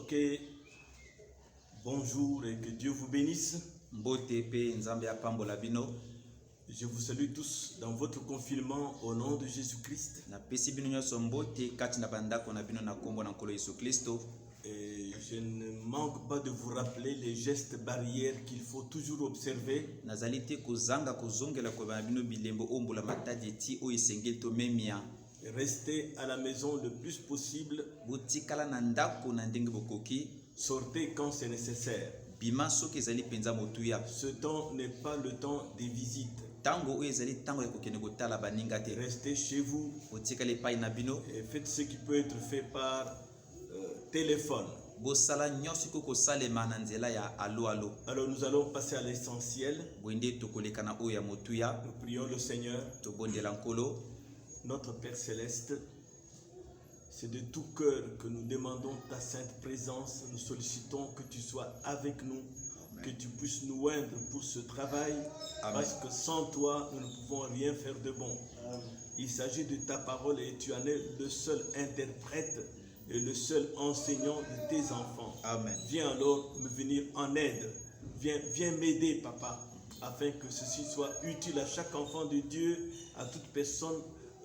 Ok, bonjour et que Dieu vous bénisse. Je vous salue tous dans votre confinement au nom de Jésus-Christ. Et je ne manque pas de vous rappeler les gestes barrières qu'il faut toujours observer. Restez à la maison le plus possible. Sortez quand c'est nécessaire. Ce temps n'est pas le temps des visites. Restez chez vous et faites ce qui peut être fait par téléphone. Alors nous allons passer à l'essentiel. Nous prions le Seigneur. Notre Père Céleste, c'est de tout cœur que nous demandons ta sainte présence. Nous sollicitons que tu sois avec nous, que tu puisses nous oindre pour ce travail. Amen. Parce que sans toi, nous ne pouvons rien faire de bon. Amen. Il s'agit de ta parole et tu en es le seul interprète et le seul enseignant de tes enfants. Amen. Viens alors me venir en aide. Viens m'aider, Papa, afin que ceci soit utile à chaque enfant de Dieu, à toute personne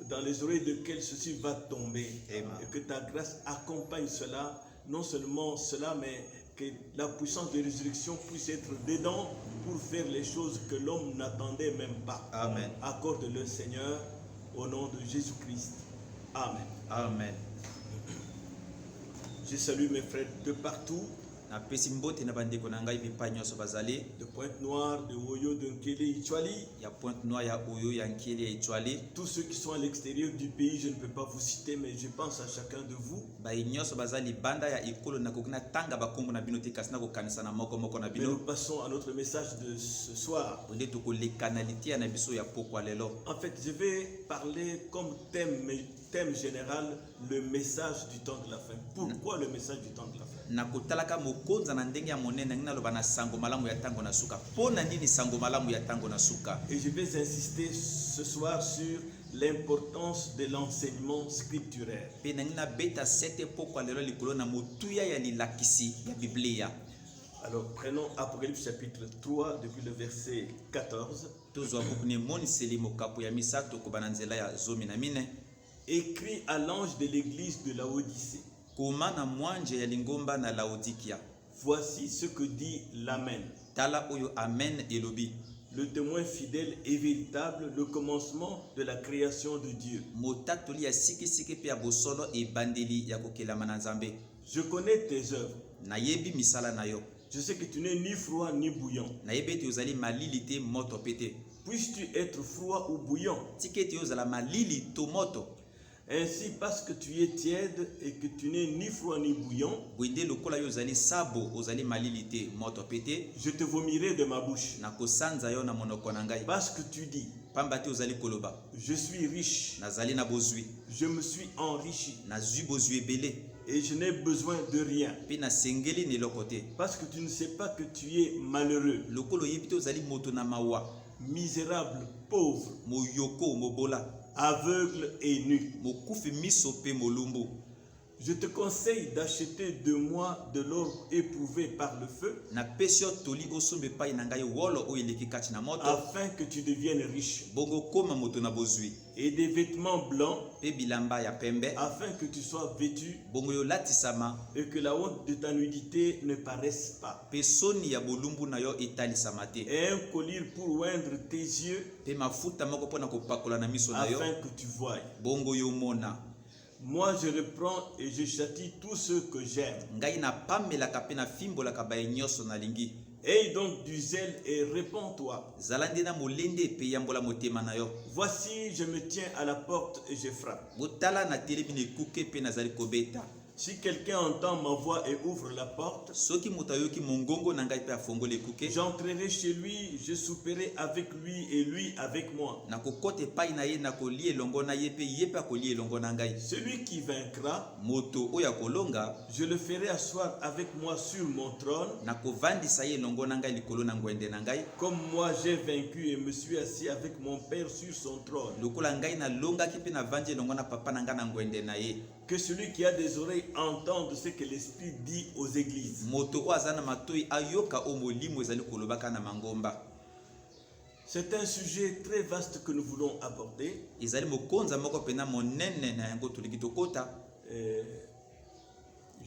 dans les oreilles de laquelle ceci va tomber. Amen. Et que ta grâce accompagne cela, non seulement cela, mais que la puissance de résurrection puisse être dedans pour faire les choses que l'homme n'attendait même pas. Amen. Accorde-le, Seigneur, au nom de Jésus-Christ. Amen. Amen. Je salue mes frères de partout. De Pointe-Noire, de Oyo, de Nkele, Itchouali. Tous ceux qui sont à l'extérieur du pays, je ne peux pas vous citer, mais je pense à chacun de vous. Mais nous passons à notre message de ce soir. En fait, je vais parler comme thème général, le message du temps de la fin. Pourquoi le message du temps de la fin? Et je vais insister ce soir sur l'importance de l'enseignement scripturaire. Alors prenons Apocalypse chapitre 3 depuis le verset 14. Écrit à l'ange de l'église de Laodicée. Voici ce que dit l'Amen. Le témoin fidèle et véritable, le commencement de la création de Dieu. Je connais tes œuvres. Je sais que tu n'es ni froid ni bouillant. Puisses-tu être froid ou bouillant? Ainsi, parce que tu es tiède et que tu n'es ni froid ni bouillant, je te vomirai de ma bouche. Parce que tu dis, je suis riche, je me suis enrichi, et je n'ai besoin de rien. Parce que tu ne sais pas que tu es malheureux, misérable, pauvre, aveugle et nu. Je te conseille d'acheter de moi de l'or éprouvé par le feu, afin que tu deviennes riche, et des vêtements blancs, afin que tu sois vêtu, et que la honte de ta nudité ne paraisse pas, et un collier pour oindre tes yeux, afin que tu voies. Moi je reprends et je châtie tous ceux que j'aime. Aie donc du zèle et répands-toi. Voici, je me tiens à la porte et je frappe. Si quelqu'un entend ma voix et ouvre la porte, j'entrerai chez lui, je souperai avec lui et lui avec moi. Celui qui vaincra, je le ferai asseoir avec moi sur mon trône, comme moi j'ai vaincu et me suis assis avec mon Père sur son trône. Que celui qui a des oreilles entende ce que l'Esprit dit aux églises. C'est un sujet très vaste que nous voulons aborder.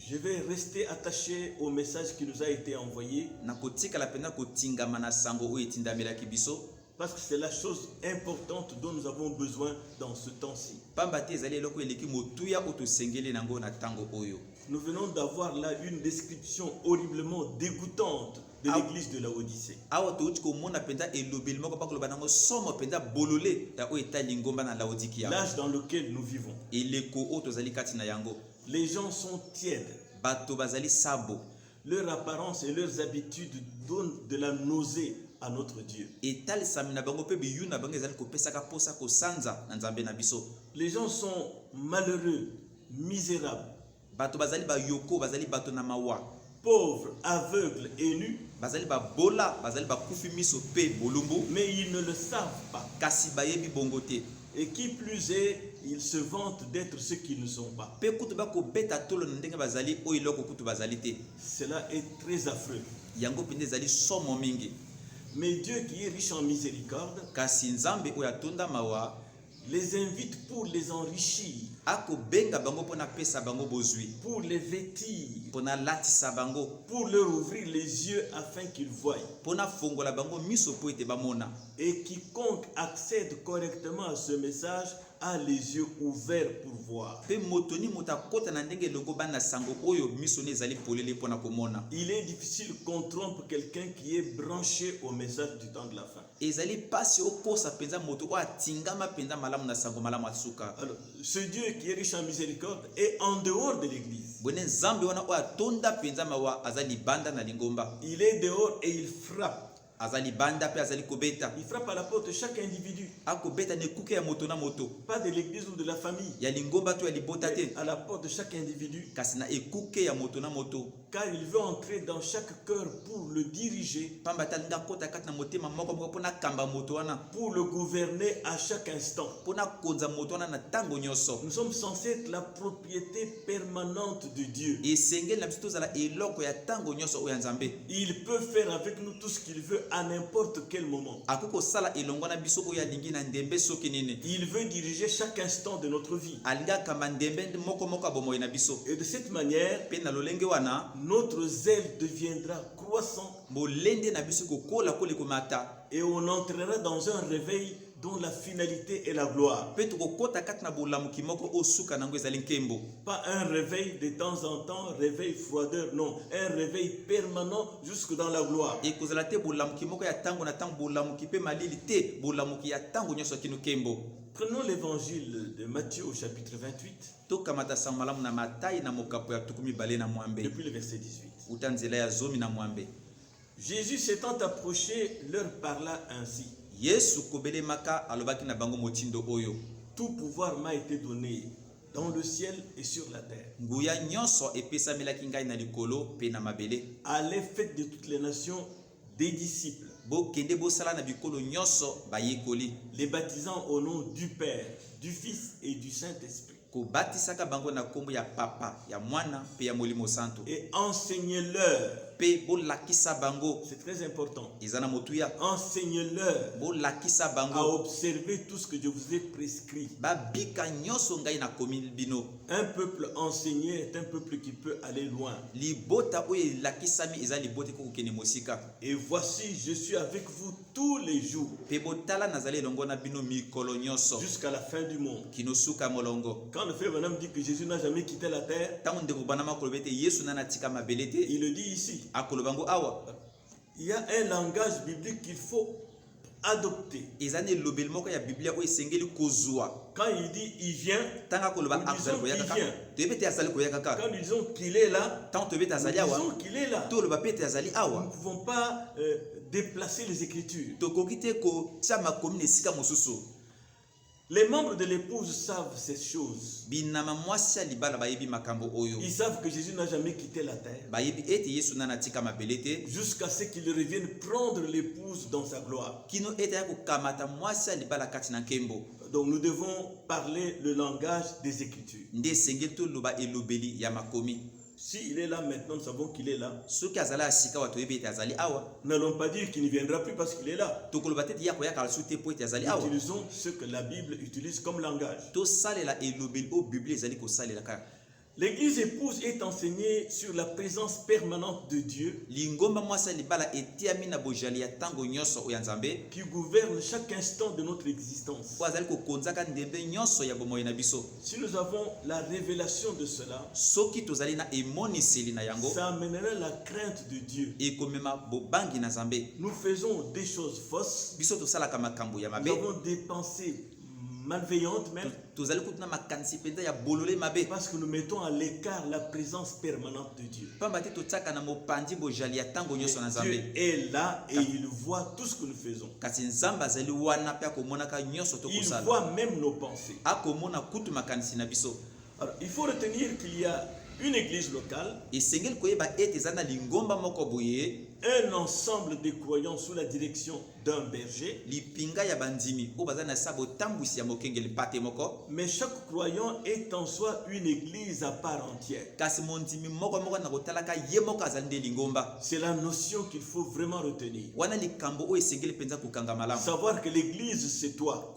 Je vais rester attaché au message qui nous a été envoyé. Parce que c'est la chose importante dont nous avons besoin dans ce temps-ci. Nous venons d'avoir là une description horriblement dégoûtante de l'église de Laodicée. L'âge dans lequel nous vivons. Les gens sont tièdes. Leur apparence et leurs habitudes donnent de la nausée à notre Dieu. Les gens sont malheureux, misérables, pauvres, aveugles et nus, mais ils ne le savent pas. Et qui plus est, ils se vantent d'être ce qu'ils ne sont pas. Cela est très affreux. Mais Dieu qui est riche en miséricorde les invite pour les enrichir, pour les vêtir, pour leur ouvrir les yeux afin qu'ils voient. Et quiconque accède correctement à ce message a les yeux ouverts pour voir. Il est difficile qu'on trompe quelqu'un qui est branché au message du temps de la fin. Alors, ce Dieu qui est riche en miséricorde est en dehors de l'église. Il est dehors et il frappe. Il frappe à la porte de chaque individu. Pas de l'église ou de la famille. À la porte de chaque individu. Car il veut entrer dans chaque cœur pour le diriger, pour le gouverner à chaque instant. Nous sommes censés être la propriété permanente de Dieu. Il peut faire avec nous tout ce qu'il veut à n'importe quel moment. Il veut diriger chaque instant de notre vie. Et de cette manière, notre zèle deviendra croissant et on entrera dans un réveil dont la finalité est la gloire. Pas un réveil de temps en temps, réveil froideur, non. Un réveil permanent jusque dans la gloire. Prenons l'évangile de Matthieu au chapitre 28. Depuis le verset 18. Jésus s'étant approché leur parla ainsi. Tout pouvoir m'a été donné dans le ciel et sur la terre. Allez, faites de toutes les nations des disciples, les baptisant au nom du Père, du Fils et du Saint-Esprit. Et enseignez-leur. C'est très important. Enseignez-leur à observer tout ce que je vous ai prescrit. Un peuple enseigné est un peuple qui peut aller loin. Et voici, je suis avec vous tous les jours jusqu'à la fin du monde. Quand le frère Branham dit que Jésus n'a jamais quitté la terre, il le dit ici. Il y a un langage biblique qu'il faut adopter. Quand il dit il vient, nous disons qu'il vient. Quand nous disons qu'il est là, nous disons qu'il est là. Nous ne pouvons pas déplacer les Écritures. Les membres de l'épouse savent ces choses. Ils savent que Jésus n'a jamais quitté la terre. Jusqu'à ce qu'il revienne prendre l'épouse dans sa gloire. Donc nous devons parler le langage des Écritures. S'il est là maintenant, nous savons qu'il est là. N'allons pas dire qu'il ne viendra plus parce qu'il est là. Utilisons ce que la Bible utilise comme langage. L'église épouse est enseignée sur la présence permanente de Dieu qui gouverne chaque instant de notre existence. Si nous avons la révélation de cela, ça amènera la crainte de Dieu. Nous faisons des choses fausses. Nous avons des pensées malveillantes même. Parce que nous mettons à l'écart la présence permanente de Dieu. Dieu est là et il voit tout ce que nous faisons. Il voit même nos pensées. Alors, il faut retenir qu'il y a une église locale, un ensemble de croyants sous la direction d'un berger. Mais chaque croyant est en soi une église à part entière. C'est la notion qu'il faut vraiment retenir. Savoir que l'église c'est toi.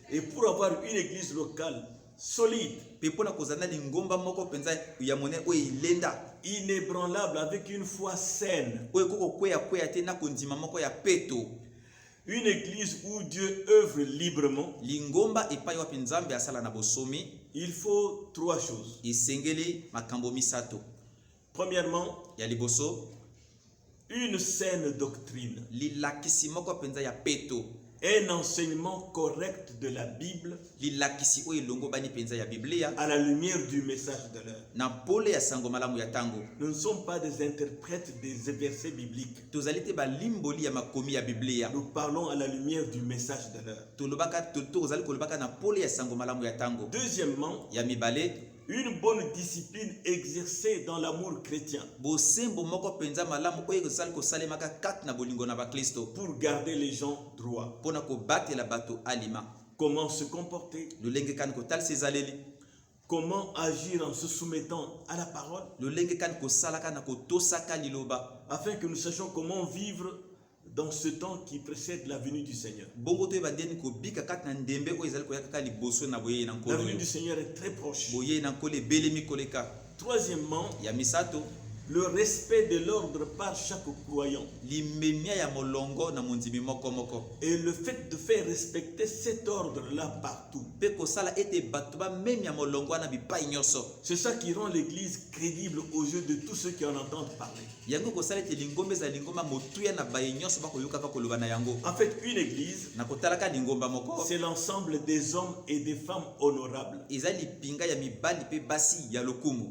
Et pour avoir une église locale solide, inébranlable, avec une foi saine, une église où Dieu œuvre librement, il faut trois choses. Premièrement, une saine doctrine, un enseignement correct de la Bible à la lumière du message de l'heure. Nous ne sommes pas des interprètes des versets bibliques. Nous parlons à la lumière du message de l'heure. Deuxièmement, une bonne discipline exercée dans l'amour chrétien pour garder les gens droits. Comment se comporter, comment agir en se soumettant à la parole, afin que nous sachions comment vivre dans ce temps qui précède la venue du Seigneur. La venue du Seigneur est très proche. Troisièmement, le respect de l'ordre par chaque croyant. Et le fait de faire respecter cet ordre-là partout. C'est ça qui rend l'église crédible aux yeux de tous ceux qui en entendent parler. En fait, une église, c'est l'ensemble des hommes et des femmes honorables.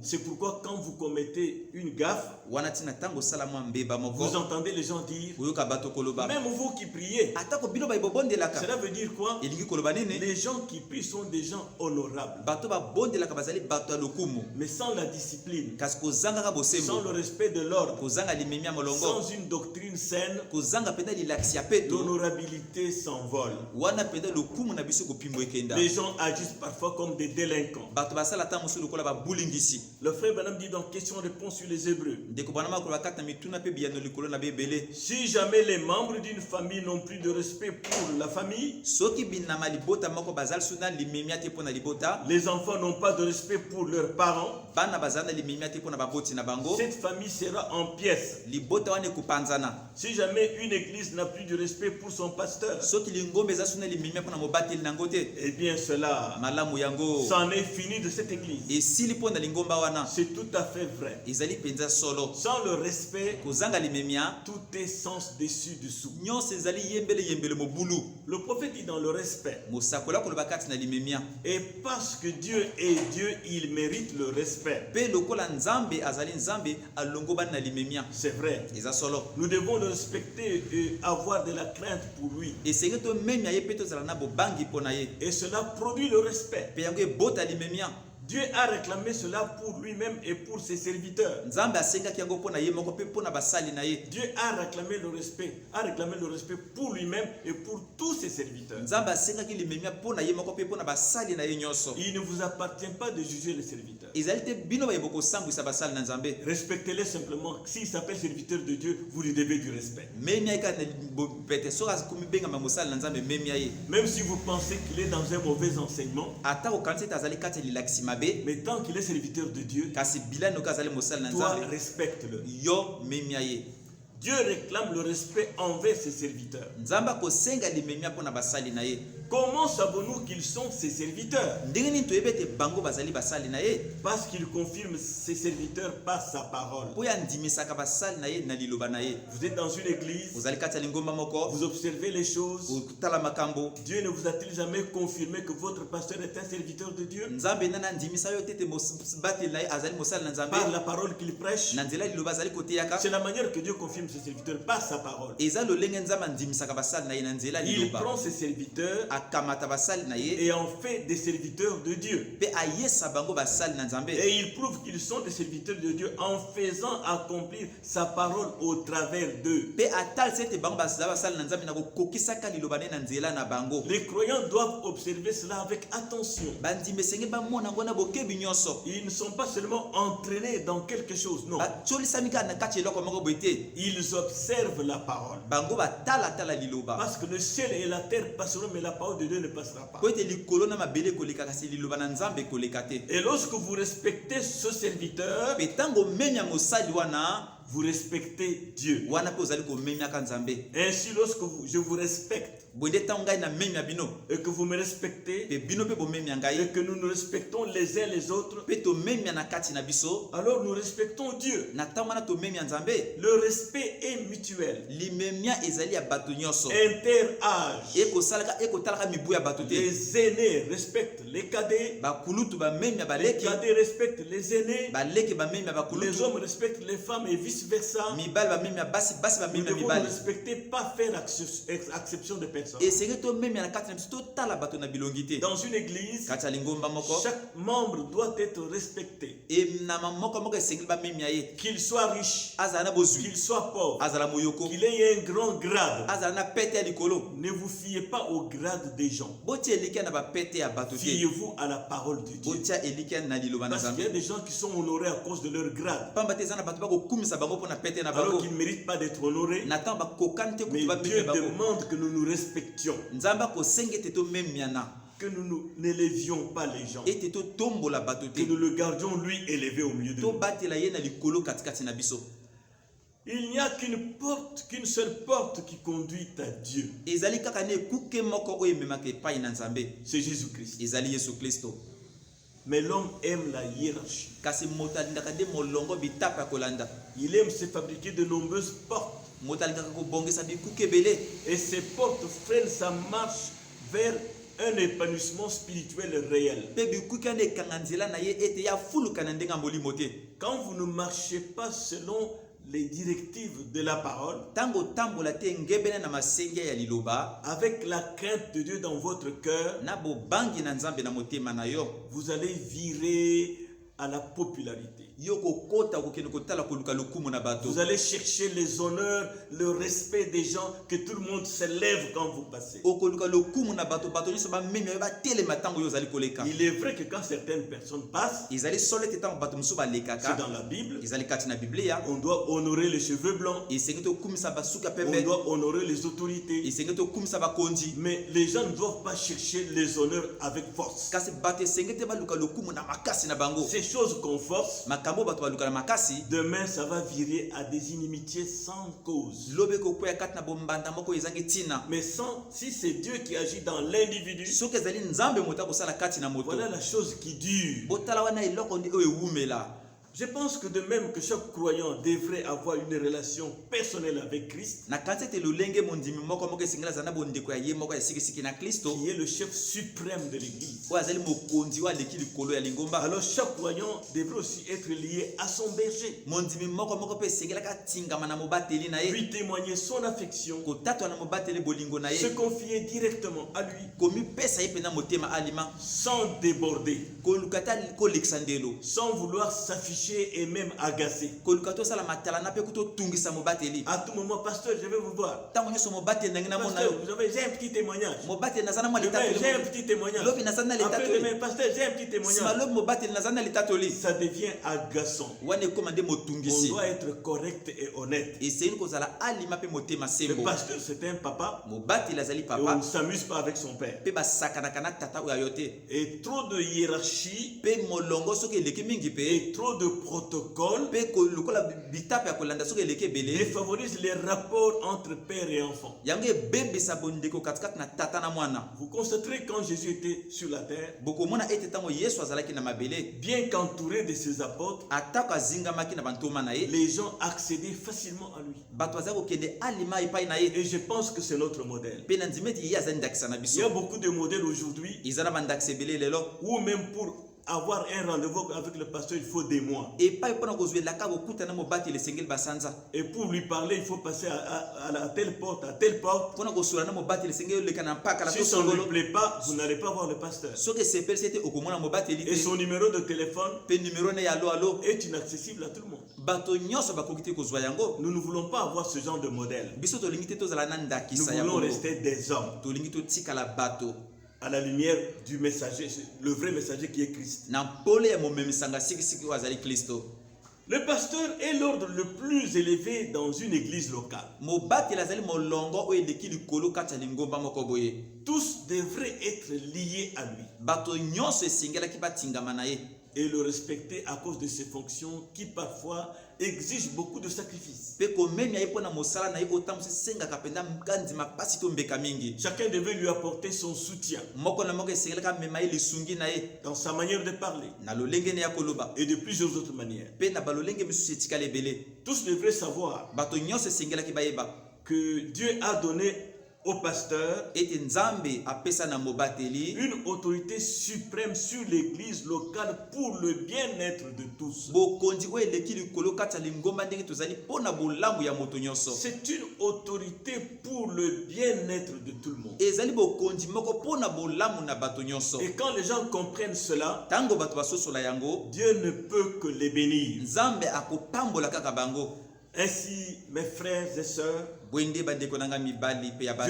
C'est pourquoi quand vous commettez une gaffe, vous entendez les gens dire, même vous qui priez, cela veut dire quoi? Les gens qui prient sont des gens honorables. Mais sans la discipline, sans le respect de l'ordre, sans une doctrine saine, l'honorabilité s'envole. Les gens agissent parfois comme des délinquants. Le frère Branham dit dans Question-réponse sur les Hébreux, si jamais les membres d'une famille n'ont plus de respect pour la famille, les enfants n'ont pas de respect pour leurs parents, cette famille sera en pièces. Si jamais une église n'a plus de respect pour son pasteur, eh bien cela, c'en est fini de cette église. C'est tout à fait vrai. Sans le respect, tout est sens dessus dessous. Le prophète dit dans le respect. Et parce que Dieu est Dieu, il mérite le respect. C'est vrai. Nous devons le respecter et avoir de la crainte pour lui. Et cela produit le respect. Dieu a réclamé cela pour lui-même et pour ses serviteurs. Dieu a réclamé le respect pour lui-même et pour tous ses serviteurs. Il ne vous appartient pas de juger les serviteurs. Respectez-les simplement. S'ils s'appellent serviteurs de Dieu, vous lui devez du respect. Même si vous pensez qu'il est dans un mauvais enseignement, mais tant qu'il est serviteur de Dieu, toi respecte-le. Dieu réclame le respect envers ses serviteurs. Comment savons-nous qu'ils sont ses serviteurs? Parce qu'il confirme ses serviteurs par sa parole. Vous êtes dans une église, vous observez les choses. Dieu ne vous a-t-il jamais confirmé que votre pasteur est un serviteur de Dieu? Par la parole qu'il prêche. C'est la manière que Dieu confirme ses serviteurs par sa parole. Il prend ses serviteurs et en fait des serviteurs de Dieu. Et il prouve qu'ils sont des serviteurs de Dieu en faisant accomplir sa parole au travers d'eux. Les croyants doivent observer cela avec attention. Ils ne sont pas seulement entraînés dans quelque chose, non. Ils observent la parole. Parce que le ciel et la terre passeront, mais la parole de Dieu ne passera pas. Et lorsque vous respectez ce serviteur, vous respectez Dieu. Ainsi, lorsque je vous respecte et que vous me respectez et que nous nous respectons les uns les autres, alors nous respectons Dieu. Le respect est mutuel. Inter-âge. Les aînés respectent les cadets. Les cadets respectent les aînés. Les hommes respectent les femmes et vice-versa. Nous devons nous respecter, pas faire exception de personne. Dans une église, chaque membre doit être respecté. Qu'il soit riche, qu'il soit pauvre, qu'il ait un grand grade. Ne vous fiez pas au grade des gens. Fiez-vous à la parole de Dieu. Parce qu'il y a des gens qui sont honorés à cause de leur grade, alors qu'ils ne méritent pas d'être honorés. Mais Dieu demande que nous nous respections, que nous n'élevions pas les gens, que nous le gardions lui élevé au milieu de nous. Il n'y a qu'une seule porte qui conduit à Dieu. C'est Jésus-Christ. Mais l'homme aime la hiérarchie. Il aime se fabriquer de nombreuses portes. Et ces portes freinent sa marche vers un épanouissement spirituel réel. Quand vous ne marchez pas selon les directives de la parole, avec la crainte de Dieu dans votre cœur, vous allez virer à la popularité. Vous allez chercher les honneurs, le respect des gens, que tout le monde s'élève quand vous passez. Il est vrai que quand certaines personnes passent, c'est dans la Bible, on doit honorer les cheveux blancs, on doit honorer les autorités, mais les gens ne doivent pas chercher les honneurs avec force. Ces choses qu'on force, demain ça va virer à des inimitiés sans cause. Mais si c'est Dieu qui agit dans l'individu, voilà la chose qui dure. Je pense que de même que chaque croyant devrait avoir une relation personnelle avec Christ, qui est le chef suprême de l'Église. Alors chaque croyant devrait aussi être lié à son berger, lui témoigner son affection, se confier directement à lui, sans déborder, sans vouloir s'afficher et même agacer. À tout moment, pasteur, je vais vous voir. Pasteur, j'ai un petit témoignage. J'ai un petit témoignage. Après demain, pasteur, j'ai un petit témoignage. Ça devient agaçant. On doit être correct et honnête. Le pasteur, c'est un papa. Et on ne s'amuse pas avec son père. Et trop de hiérarchie, et trop de protocole défavorise les rapports entre père et enfant. Vous constaterez quand Jésus était sur la terre, bien qu'entouré de ses apôtres, les gens accédaient facilement à lui. Et je pense que c'est notre modèle. Il y a beaucoup de modèles aujourd'hui où même pour avoir un rendez-vous avec le pasteur, il faut des mois. Et pour lui parler, il faut passer à telle porte, à telle porte. Si ça ne lui plaît pas, vous n'allez pas voir le pasteur. Et son numéro de téléphone est inaccessible à tout le monde. Nous ne voulons pas avoir ce genre de modèle. Nous voulons rester des hommes à la lumière du messager, le vrai messager qui est Christ. Le pasteur est l'ordre le plus élevé dans une église locale. Tous devraient être liés à lui et le respecter à cause de ses fonctions qui parfois exigent beaucoup de sacrifices. Chacun devait lui apporter son soutien dans sa manière de parler et de plusieurs autres manières. Tous devraient savoir que Dieu a donné au pasteur une autorité suprême sur l'église locale pour le bien-être de tous. C'est une autorité pour le bien-être de tout le monde. Et quand les gens comprennent cela, Dieu ne peut que les bénir. Ainsi, mes frères et sœurs, je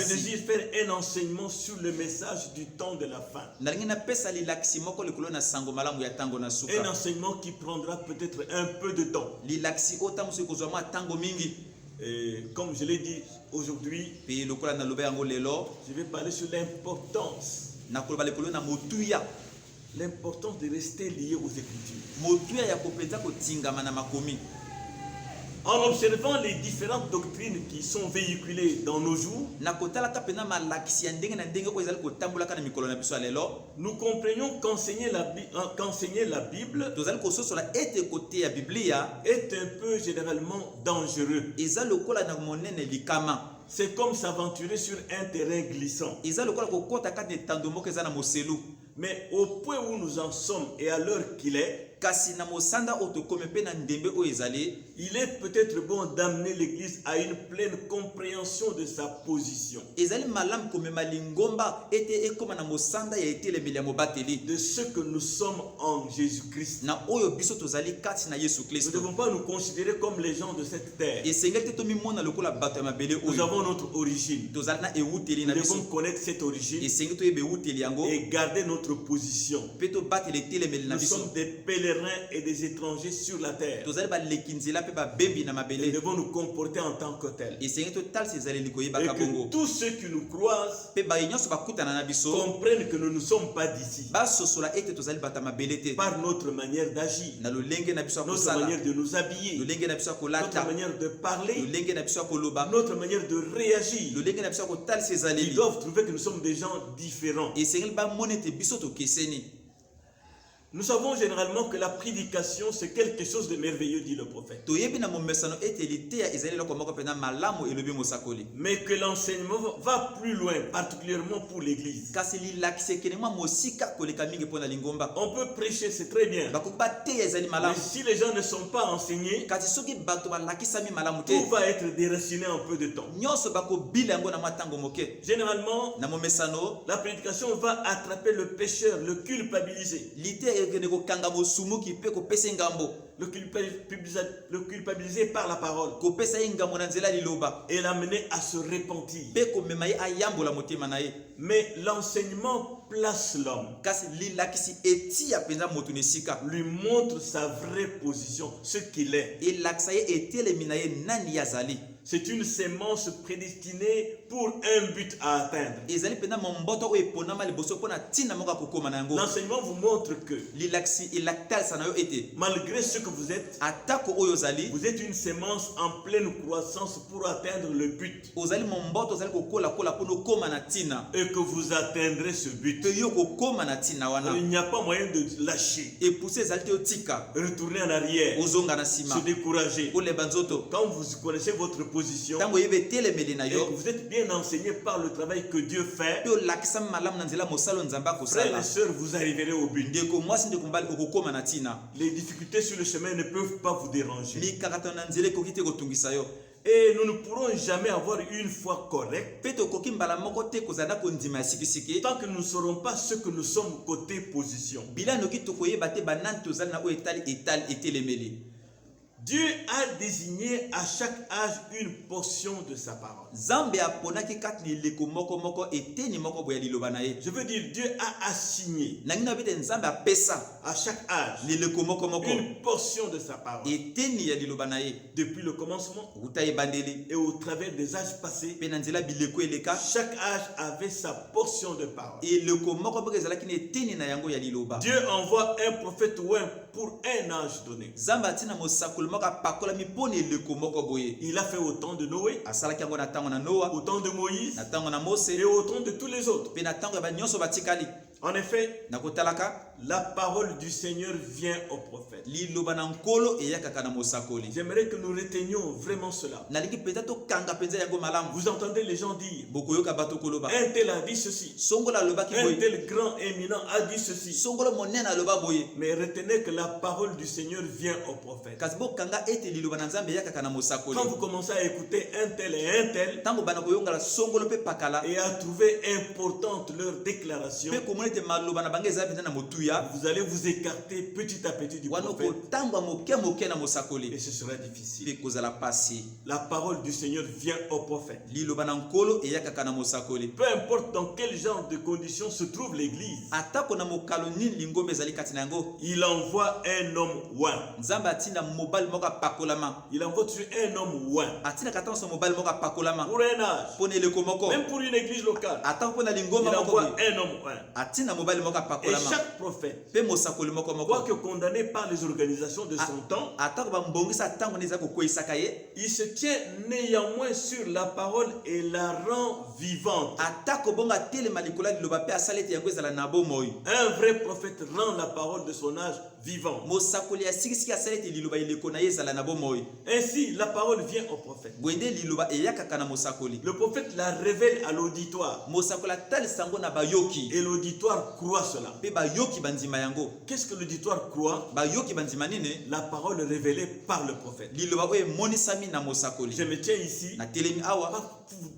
désire faire un enseignement sur le message du temps de la fin. Un enseignement qui prendra peut-être un peu de temps. Et comme je l'ai dit aujourd'hui, je vais parler sur l'importance de rester lié aux Écritures. En observant les différentes doctrines qui sont véhiculées dans nos jours, nous comprenons qu'enseigner la Bible est un peu généralement dangereux. C'est comme s'aventurer sur un terrain glissant. Mais au point où nous en sommes et à l'heure qu'il est, il est peut-être bon d'amener l'Église à une pleine compréhension de sa position, de ce que nous sommes en Jésus-Christ. Nous ne devons pas nous considérer comme les gens de cette terre. Nous avons notre origine. Nous devons connaître cette origine et garder notre position. Nous sommes des pèlerins et des étrangers sur la terre. Nous devons nous comporter en tant que tels. Et que tous ceux qui nous croisent comprennent que nous ne sommes pas d'ici. Par notre manière d'agir, notre manière de nous habiller, notre manière de parler, notre manière de réagir. Ils doivent trouver que nous sommes des gens différents. Nous savons généralement que la prédication, c'est quelque chose de merveilleux, dit le prophète. Mais que l'enseignement va plus loin, particulièrement pour l'église. On peut prêcher, c'est très bien. Mais si les gens ne sont pas enseignés, tout va être déraciné en peu de temps. Généralement, la prédication va attraper le pécheur, le culpabiliser. Le culpabiliser par la parole et l'amener à se repentir. Mais l'enseignement place l'homme, lui montre sa vraie position, ce qu'il est. C'est une sémence prédestinée pour un but à atteindre. L'enseignement vous montre que malgré ce que vous êtes une sémence en pleine croissance pour atteindre le but. Et que vous atteindrez ce but. Il n'y a pas moyen de lâcher, retourner en arrière, se décourager. Quand vous connaissez votre position et que vous êtes bien enseigné par le travail que Dieu fait, frères et sœurs, vous arriverez au but. Les difficultés sur le chemin ne peuvent pas vous déranger. Et nous ne pourrons jamais avoir une foi correcte tant que nous ne saurons pas ce que nous sommes côté position. Dieu a désigné à chaque âge une portion de sa parole. Je veux dire, Dieu a assigné à chaque âge une portion de sa parole. Depuis le commencement et au travers des âges passés, chaque âge avait sa portion de parole. Dieu envoie un prophète ou un pour un âge donné. Il a fait autant de Noé, autant de Moïse et autant de tous les autres. En effet, la parole du Seigneur vient au prophète. J'aimerais que nous retenions vraiment cela. Vous entendez les gens dire, un tel a dit ceci, un tel grand éminent a dit ceci. Mais retenez que la parole du Seigneur vient au prophète. Quand vous commencez à écouter un tel et un tel et à trouver importante leur déclaration, vous allez vous écarter petit à petit du prophète et ce sera difficile. La parole du Seigneur vient au prophète. Peu importe dans quel genre de conditions se trouve l'église, il envoie un homme oint. Il envoie toujours un homme oint pour un âge, même pour une église locale. Il envoie un homme oint. Et chaque prophète, quoique condamné par les organisations de son temps, il se tient néanmoins sur la parole et la rend vivante. Un vrai prophète rend la parole de son âge vivante. Ainsi, la parole vient au prophète. Le prophète la révèle à l'auditoire. Et l'auditoire croit cela. Qu'est-ce que l'auditoire croit? La parole révélée par le prophète. Je me tiens ici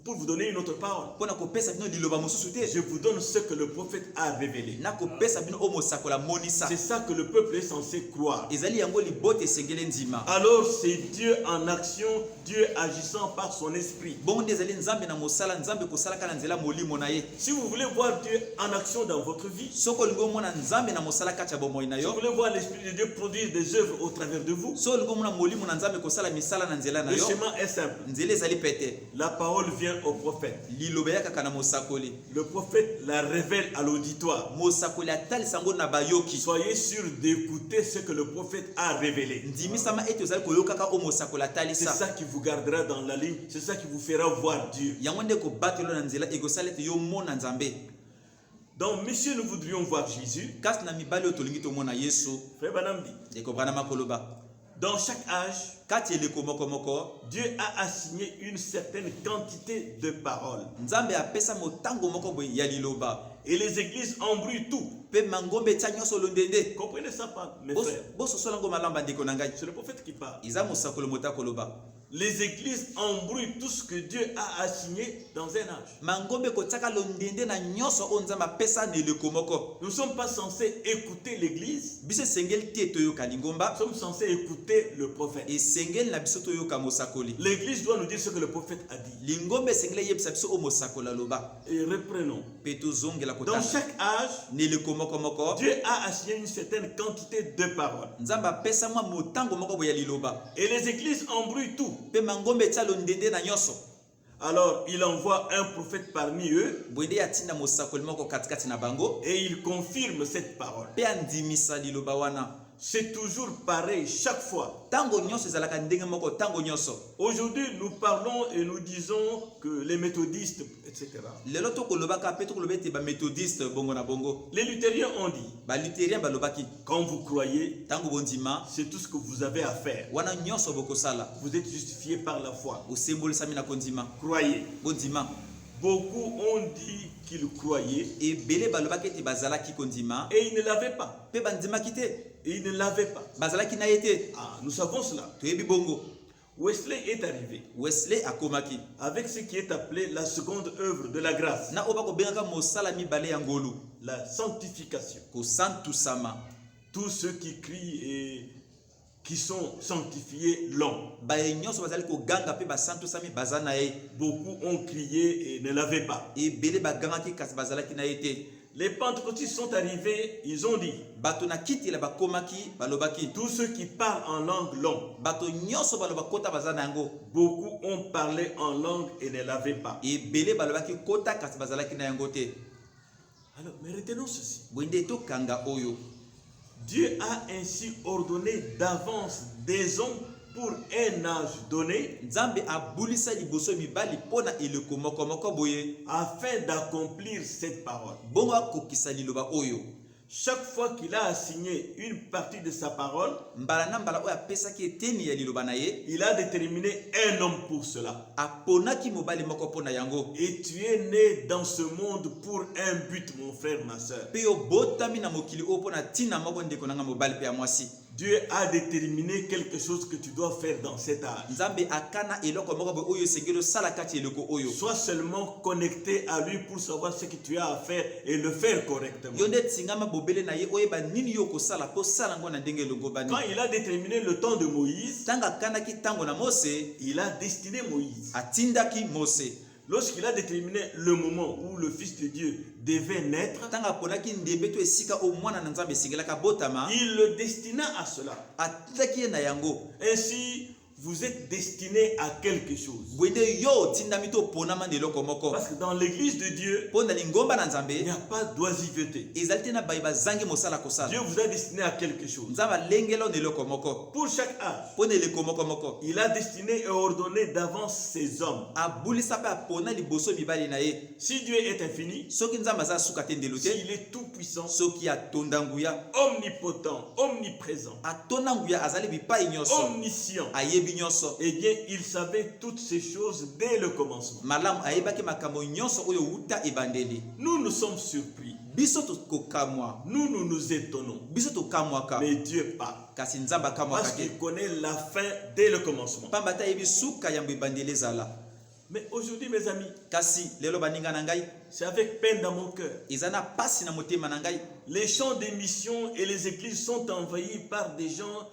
pour vous donner une autre parole. Je vous donne ce que le prophète a révélé. C'est ça que le peuple est censé croire. Alors c'est Dieu en action, Dieu agissant par son esprit. Si vous voulez voir Dieu en action dans votre vie, si vous voulez voir l'Esprit de Dieu produire des œuvres au travers de vous, le chemin est simple. La parole vient au prophète. Le prophète la révèle à l'auditoire. Soyez sûrs d'écouter ce que le prophète a révélé. C'est ça qui vous gardera dans la ligne. C'est ça qui vous fera voir Dieu. Donc, messieurs, nous voudrions voir Jésus. Kasi na mibali otolingi tomona Yesu. Frère Banamdi. Eko Branham koloba. Dans chaque âge, Kati eleko moko moko, Dieu a assigné une certaine quantité de paroles. Nzambe apesa motango moko boye ya liloba. Et les églises embrouillent tout. Pe mangombe tia nyonso londende. Comprenez ça, pas, mes frères? Boso solango malamba ndeko na ngai. C'est le prophète qui parle. Iza mosakolo mota koloba. Les églises embrouillent tout ce que Dieu a assigné dans un âge. Mangombe kotiaka londende na nyonso o Nzambe apesa na eleko moko. Nous ne sommes pas censés écouter l'église. Biso sengel tie toyoka lingomba. Nous sommes censés écouter le prophète. Et sengel na biso toyoka mosakoli. L'église doit nous dire ce que le prophète a dit. Lingombe sengel yebisa biso o mosakola loba. Et reprenons. Peto zongela kotana. Dans chaque âge, neleko moko moko, Dieu a assigné une certaine quantité de paroles. Nzambe apesa mwa motango moko boya liloba. Et les églises embrouillent tout. Pe mangombe tia londende na nyonso. Alors, il envoie un prophète parmi eux. Bwende ya tinda mosakoli moko katikati na bango. Et il confirme cette parole. Pe andimisa liloba wana. C'est toujours pareil chaque fois. Tango nyonso ezalaka ndenge moko tango nyonso. Aujourd'hui, nous parlons et nous disons que les méthodistes, etc. Lelo to kolobaka pe to kolobete ba méthodiste bongo na bongo. Les luthériens ont dit, Ba luthérien ba lobaki. quand vous croyez, Tango bondima, c'est tout ce que vous avez à faire. wana nyonso bokosala. Vous êtes justifié par la foi. O symbolisami na kondima. Croyez. Bondima. Beaucoup ont dit qu'ils croyaient Et belé ba lobaki te bazalaki kondima. et ils ne l'avaient pas. Pe bandima kite. Et ils ne l'avaient pas. Bazalaki na yete. Ah, nous savons cela. Toyebi bongo. Wesley est arrivé Wesley akomaki. avec ce qui est appelé la seconde œuvre de la grâce, Na obako bengaka mosala mibale ya ngolu. la sanctification. Ko santusama. Tous ceux qui crient et qui sont sanctifiés l'ont. Baye nyonso bazali ko ganga pe ba santusami bazana ye. Beaucoup ont crié et ne l'avaient pas. Et belé ba gangaki kasi bazalaki na yete. Les pentecôtistes sont arrivés, ils ont dit, Bato na kiti la bakomaki balobaki. tous ceux qui parlent en langue l'ont. Bato nyonso baloba kota bazana yango. Beaucoup ont parlé en langue et ne l'avaient pas. Et belé balobaki kota kasi bazalaki na yango te. Alors, mais retenons ceci. Bwende to kanga oyo. Dieu a ainsi ordonné d'avance des hommes pour un âge donné Nzambe abulisa liboso mibali pona eleko moko moko boye. afin d'accomplir cette parole. Bongo akokisa liloba oyo. Chaque fois qu'il a assigné une partie de sa parole, Mbala na mbala oyo apesaki eteni ya liloba na ye. il a déterminé un homme pour cela. Aponaki mobali moko pona yango. Et tu es né dans ce monde pour un but, mon frère, ma soeur. Pe yo botami na mokili oyo pona tina moko ndeko nanga mobali pe ya mwasi. Dieu a déterminé quelque chose que tu dois faire dans cet âge. Nzambe akana eloko moko boye oyo sengelo sala kati eloko oyo. Sois seulement connecté à lui pour savoir ce que tu as à faire et le faire correctement. Yo nde tingama bobele na ye oyeba nini yo kosala po sala ngo na ndenge longo bani. Quand il a déterminé le temps de Moïse, Tanga kanaki tango na Mose, il a destiné Moïse. atindaki Mose. Lorsqu'il a déterminé le moment où le Fils de Dieu devait naître, Tanga ponaki ndembe to esika o mwana na Nzambe singelaka botama, il le destina à cela. atindaki ye na yango. Ainsi, vous êtes destiné à quelque chose. Bwende yo tindami to ponama ndeloko moko. Parce que dans l'église de Dieu, Pona lingomba na il Nzambe, n'y a pas d'oisiveté. ezalite na baiba zangi mosala Dieu kosala. vous a destiné à quelque chose. Nzamba lengelo ndeloko moko. Pour chaque âge, Pona eleko moko moko. il a destiné et ordonné d'avance ses hommes. Abulisa pe apona liboso mibali na ye. Si Dieu est infini, Soki Nzambe aza suka te ndelo te, s'il est tout puissant, soki atonda nguya, omnipotent, omniprésent, atonda nguya azali bipai nyonso, omniscient, ayebi nyonso. eh bien, il savait toutes ces choses dès le commencement. Malamu ayebaki makambo nyonso oyo wuta ebandeli. Nous sommes surpris. Biso tokamwa, Nous nous étonnons. biso tokamwaka. Mais Dieu parle. Kasi Nzambe akamwaka Parce te. qu'il connaît la fin dès le commencement. Pamba ta yebi suka yambo ebandeli ezala. Mais aujourd'hui, mes amis, Kasi lelo baninga na ngai, c'est avec peine dans mon cœur. ezana pasi na motema na ngai. Les champs d'émission et les églises sont envahis par des gens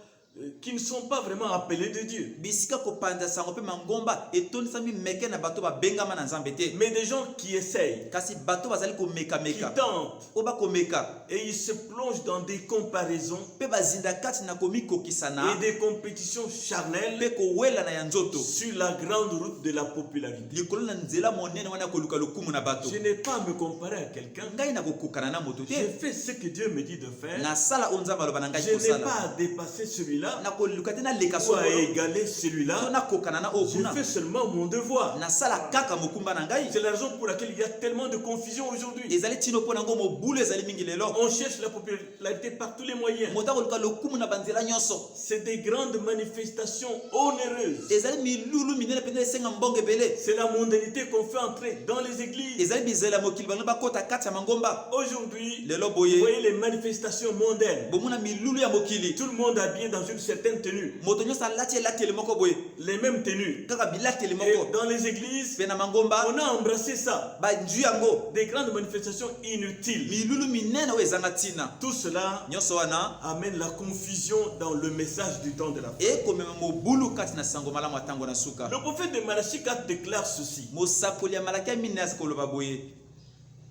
qui ne sont pas vraiment appelés de Dieu. Bisika kopanda sango pe mangomba etonisami meke na bato babengama na Nzambe te. Mais des gens qui essayent, Kasi bato bazali komeka qui meka. tentent, Oba komeka. et ils se plongent dans des comparaisons Pe bazinda kati na komikokisana. et des compétitions charnelles Pe kowela na ya nzoto. sur la grande route de la popularité. Likolo na nzela monene wana koluka lokumu na bato. Je n'ai pas à me comparer à quelqu'un. Ngai na kokokana na moto J'ai te. fait ce que Dieu me dit de faire. Na sala onza maloba na ngai Je n'ai kosala. pas à dépasser celui-là celui-là nakoluka te naleka ou à songolo égaler to celui-là. nakokana na oyo Je kuna fais seulement mon devoir. nasala kaka mokumba na ngai. C'est la raison pour laquelle il y a tellement de confusion aujourd'hui. ezali tino mpo nango mobulu ezali mingi lelo. On cherche la popularité par tous les moyens. moto akoluka lokumu na banzela nyonso. C'est des grandes manifestations onéreuses. ezali milulu minene mpenza esenga mbongo ebele. C'est la mondanité qu'on fait entrer dans les églises. ezali bizela ya mokili bango bakota kati ya mangomba. Aujourd'hui, lelo vous boye voyez les manifestations mondaines. bomona milulu ya mokili. Tout le monde habillé dans une certaine tenue. moto nyonso alati elateli moko boye Les mêmes tenues. kaka bilateli Et moko. dans les églises, mpe na mangomba on a embrassé ça. banju yango Des grandes manifestations inutiles. milulu minene oyo ezanga ntina. Tout cela nyonso wana amène la confusion dans le message du temps de la fin. ekomema mobulu kati na sango malamu ya ntango na suka. Le prophète de Malachie 4 déclare ceci. mosakoli ya malaki ya minene aza koloba boye.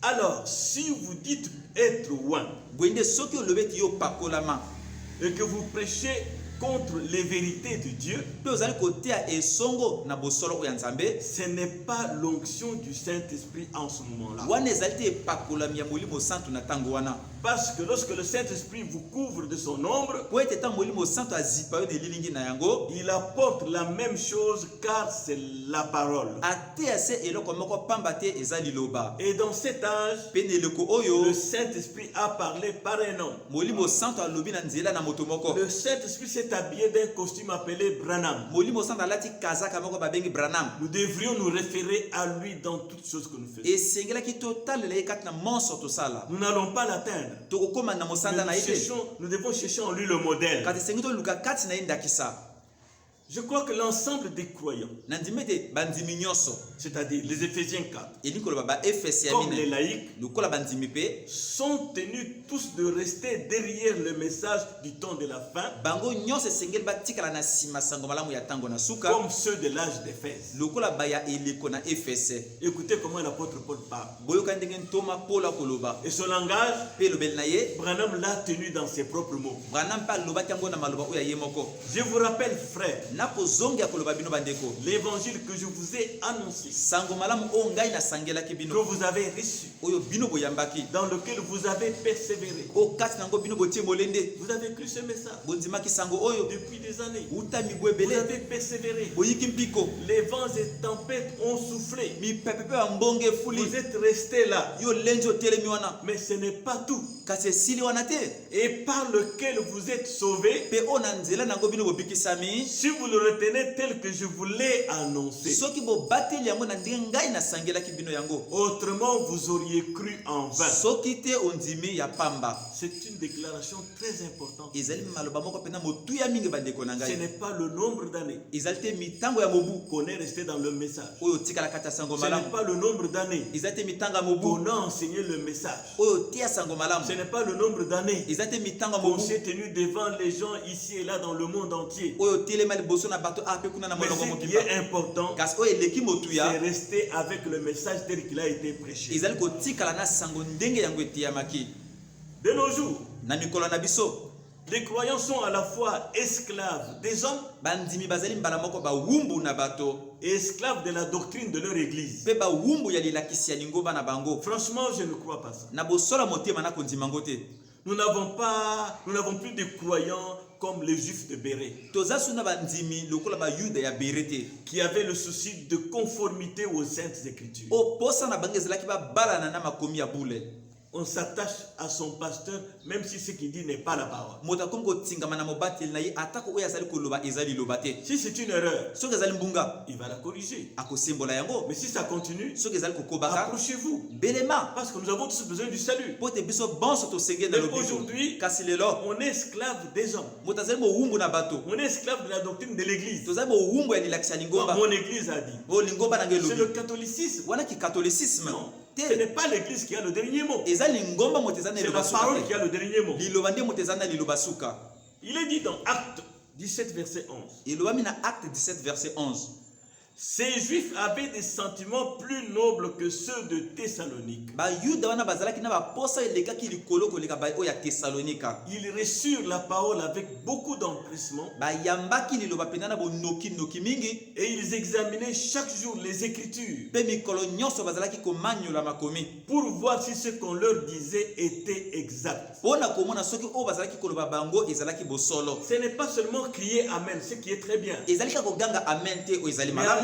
Alors, si vous dites être loin boye nde soki olobi eti yo pakolama et que vous prêchez contre les vérités de Dieu, mpe ozali koteya esongo na bosolo oyo ya nzambe, ce n'est pas l'onction du Saint-Esprit en ce moment-là. wana ezali te epakolami ya molimo santu na ntango wana. Parce que lorsque le Saint-Esprit vous couvre de son ombre, po ete ntango molimo santu azipa yo na elilingi na yango, il apporte la même chose car c'est la parole. ateya se eloko moko pamba te eza liloba. Et dans cet âge, mpe na eloko oyo le Saint-Esprit a parlé par un homme. molimo santu alobi na nzela na moto moko. Le Saint-Esprit s'est habillé d'un costume appelé Branham. molimo santu alati kazaka moko babengi branam. Nous devrions nous référer à lui dans toutes choses que nous faisons. esengelaki totalela ye kati na monso tosala. Nous n'allons pas l'atteindre. tokokóma na mosanda na Mais ye te. nous devons chercher en lui le modèle. kati esengi toluka kati na ye ndakisa. Je crois que l'ensemble des croyants, na ndimi ete bandimi nyonso c'est-à-dire les Éphésiens 4, elingi koloba baefesi ya comme les mine laïcs, lokola bandimi mpe sont tenus tous de rester derrière le message du temps de la fin, bango nyonso esengeli batikala na nsima sango malamu ya ntango na suka comme ceux de l'âge d'Éphèse. lokola baya eleko na efese. Écoutez comment l'apôtre Paul parle. boyoka ndenge ntoma polo akoloba Et son langage, mpe elobeli na ye Branham l'a tenu dans ses propres mots. branam mpe alobaki yango na maloba oyo ya ye moko. Je vous rappelle, frères, nakozongi akoloba bino bandeko l'évangile que je vous ai annoncé, sango malamu oyo ngai nasangelaki que bino vous avez reçu, oyo bino boyambaki dans lequel vous avez persévéré. oyo kati na yango bino botie molende Vous avez cru ce message bondimaki sango oyo depuis des années. uta mibu Vous ebele avez persévéré. boyiki mpiko Les vents et tempêtes ont soufflé. mipepe mpe bambonge efuli Vous êtes restés là. yo lenzi otelemi wana Mais ce n'est pas tout. kasi esili wana te Et par lequel vous êtes sauvés, mpe oyo na nzela na yango bino bobikisami si vous le retenez tel que je vous l'ai annoncé. soki bobateli yango na ndenge ngai nasangelaki bino yango Autrement, vous auriez cru en vain. soki te ondimi ya pamba. C'est une déclaration très importante. ezali maloba moko mpenza motuya mingi bandeko na Ce ngai. n'est pas le nombre d'années ezali te mitango ya mobu qu'on est resté dans le message. oyo otikala kati ya sango Ce n'est malamu. pas le nombre d'années ezali te mitango ya mobu qu'on a enseigné le message. oyo otia sango malamu. Ce n'est pas le nombre d'années ezali te mitango ya qu'on mobu s'est tenu devant les gens ici et là dans le monde entier. oyo otelema liboso na bato ape kuna na Mais molongo ce qui mokimba. est important, kasi oyo eleki c'est motuya rester avec le message tel qu'il a été prêché. ezali kotikala na sango ndenge yango etiyamaki. De nos jours, na mikolo na biso les croyants sont à la fois esclaves des hommes bandimi bazali mbala moko bawumbu na bato et esclaves de la doctrine de leur église. mpe bawumbu ya lilakisi ya lingomba na bango. Franchement, je ne crois pas ça. na bosola motema na kondima yango te. Nous n'avons plus de croyants comme les juifs de Béret, toza suna bandimi lokola bayuda ya bere te qui avaient le souci de conformité aux saintes écritures. oyo posa na bango ezalaki babalana na makomi ya bule. On s'attache à son pasteur, même si ce qu'il dit n'est pas la parole. moto akomi kotingama na mobateli na ye atako oyo azali koloba eza liloba te. Si c'est une erreur, soki ezali mbunga il va la corriger. akosembola yango. Mais si ça continue, soki ezali kokobaka approchez-vous. belema Parce que nous avons tous besoin du salut. po te biso bonso tosenge na Mais lobiko. aujourd'hui, kasi lelo on est esclave des hommes. moto azali mowumbu na bato. On est esclave de la doctrine de l'église. tozali mowumbu ya lilakisi ya lingomba. Mon église a dit. oyo lingomba na ngai C'est le elobi catholicisme. wana kikatolicisme Non. te. Ce n'est pas l'église qui a le dernier mot. eza lingomba moto eza na C'est liloba la suka parole te. qui a le dernier mot. liloba nde moto eza na liloba suka. Il est dit dans Acte 17, verset 11. elobami na acte 17 verset 11. Ces Juifs avaient des sentiments plus nobles que ceux de Thessalonique. Ils reçurent la parole avec beaucoup d'empressement et ils examinaient chaque jour les Écritures pour voir si ce qu'on leur disait était exact. Ce n'est pas seulement crier Amen, ce qui est très bien. Mais